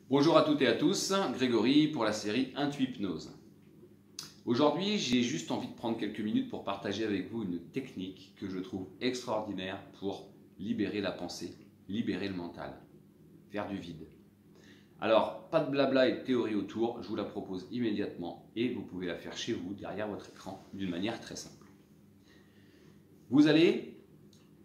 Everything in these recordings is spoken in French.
Bonjour à toutes et à tous, Grégory pour la série Intuhypnose. Aujourd'hui, j'ai juste envie de prendre quelques minutes pour partager avec vous une technique que je trouve extraordinaire pour libérer la pensée, libérer le mental, faire du vide. Alors, pas de blabla et de théorie autour, je vous la propose immédiatement et vous pouvez la faire chez vous, derrière votre écran, d'une manière très simple. Vous allez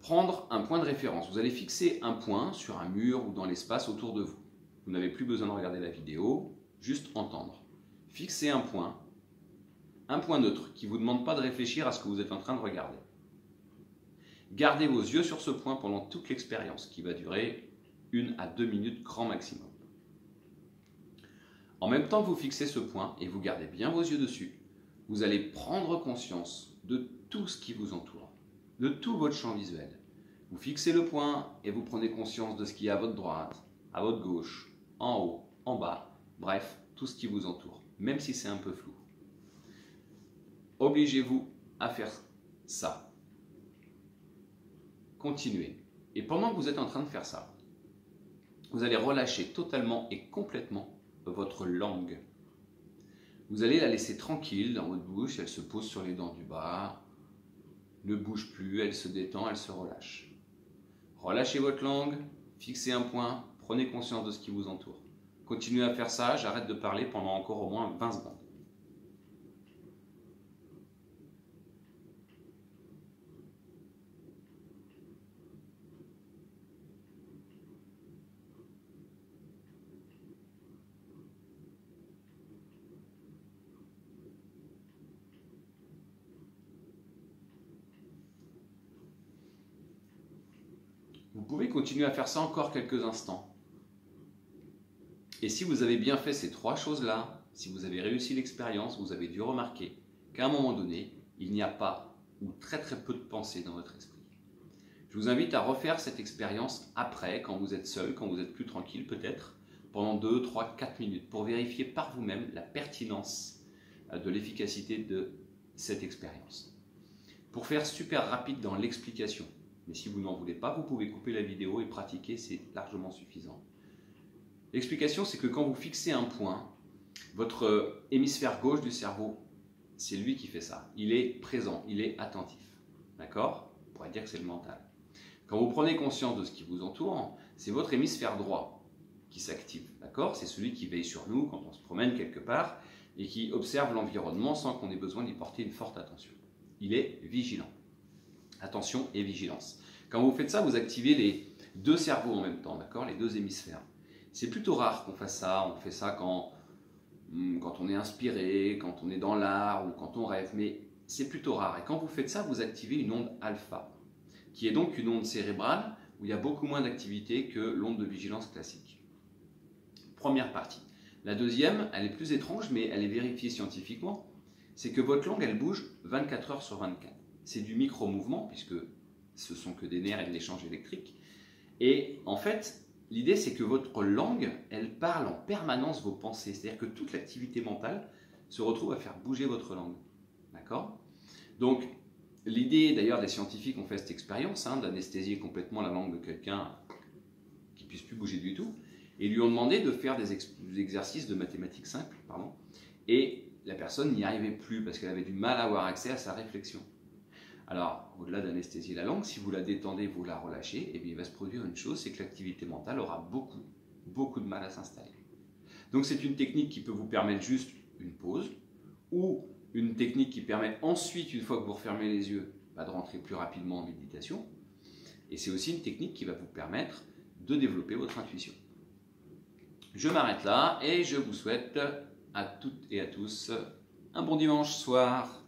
prendre un point de référence, vous allez fixer un point sur un mur ou dans l'espace autour de vous. Vous n'avez plus besoin de regarder la vidéo, juste entendre. Fixez un point neutre qui ne vous demande pas de réfléchir à ce que vous êtes en train de regarder. Gardez vos yeux sur ce point pendant toute l'expérience qui va durer 1 à 2 minutes grand maximum. En même temps que vous fixez ce point et vous gardez bien vos yeux dessus, vous allez prendre conscience de tout ce qui vous entoure, de tout votre champ visuel. Vous fixez le point et vous prenez conscience de ce qui est à votre droite, à votre gauche, en haut, en bas, bref, tout ce qui vous entoure, même si c'est un peu flou. Obligez-vous à faire ça. Continuez. Et pendant que vous êtes en train de faire ça, vous allez relâcher totalement et complètement votre langue. Vous allez la laisser tranquille dans votre bouche, elle se pose sur les dents du bas, ne bouge plus, elle se détend, elle se relâche. Relâchez votre langue, fixez un point, prenez conscience de ce qui vous entoure. Continuez à faire ça, j'arrête de parler pendant encore au moins 20 secondes. Vous pouvez continuer à faire ça encore quelques instants. Et si vous avez bien fait ces 3 choses-là, si vous avez réussi l'expérience, vous avez dû remarquer qu'à un moment donné, il n'y a pas ou très peu de pensée dans votre esprit. Je vous invite à refaire cette expérience après, quand vous êtes seul, quand vous êtes plus tranquille peut-être, pendant 2, 3, 4 minutes, pour vérifier par vous-même la pertinence de l'efficacité de cette expérience. Pour faire super rapide dans l'explication, mais si vous n'en voulez pas, vous pouvez couper la vidéo et pratiquer, c'est largement suffisant. L'explication, c'est que quand vous fixez un point, votre hémisphère gauche du cerveau, c'est lui qui fait ça. Il est présent, il est attentif. D'accord? On pourrait dire que c'est le mental. Quand vous prenez conscience de ce qui vous entoure, c'est votre hémisphère droit qui s'active. D'accord? C'est celui qui veille sur nous quand on se promène quelque part et qui observe l'environnement sans qu'on ait besoin d'y porter une forte attention. Il est vigilant. Attention et vigilance. Quand vous faites ça, vous activez les 2 cerveaux en même temps, d'accord? Les 2 hémisphères. C'est plutôt rare qu'on fasse ça. On fait ça quand on est inspiré, quand on est dans l'art ou quand on rêve, mais c'est plutôt rare. Et quand vous faites ça, vous activez une onde alpha, qui est donc une onde cérébrale où il y a beaucoup moins d'activité que l'onde de vigilance classique. Première partie. La deuxième, elle est plus étrange, mais elle est vérifiée scientifiquement, c'est que votre langue, elle bouge 24 heures sur 24. C'est du micro-mouvement, puisque ce sont que des nerfs et de l'échange électrique. Et en fait, l'idée, c'est que votre langue, elle parle en permanence vos pensées. C'est-à-dire que toute l'activité mentale se retrouve à faire bouger votre langue. D'accord? Donc, l'idée, d'ailleurs, des scientifiques ont fait cette expérience, d'anesthésier complètement la langue de quelqu'un qui ne puisse plus bouger du tout, et lui ont demandé de faire des exercices de mathématiques simples, et la personne n'y arrivait plus parce qu'elle avait du mal à avoir accès à sa réflexion. Alors, au-delà d'anesthésier la langue, si vous la détendez, vous la relâchez, et bien il va se produire une chose, c'est que l'activité mentale aura beaucoup de mal à s'installer. Donc c'est une technique qui peut vous permettre juste une pause, ou une technique qui permet ensuite, une fois que vous refermez les yeux, de rentrer plus rapidement en méditation. Et c'est aussi une technique qui va vous permettre de développer votre intuition. Je m'arrête là, et je vous souhaite à toutes et à tous un bon dimanche soir.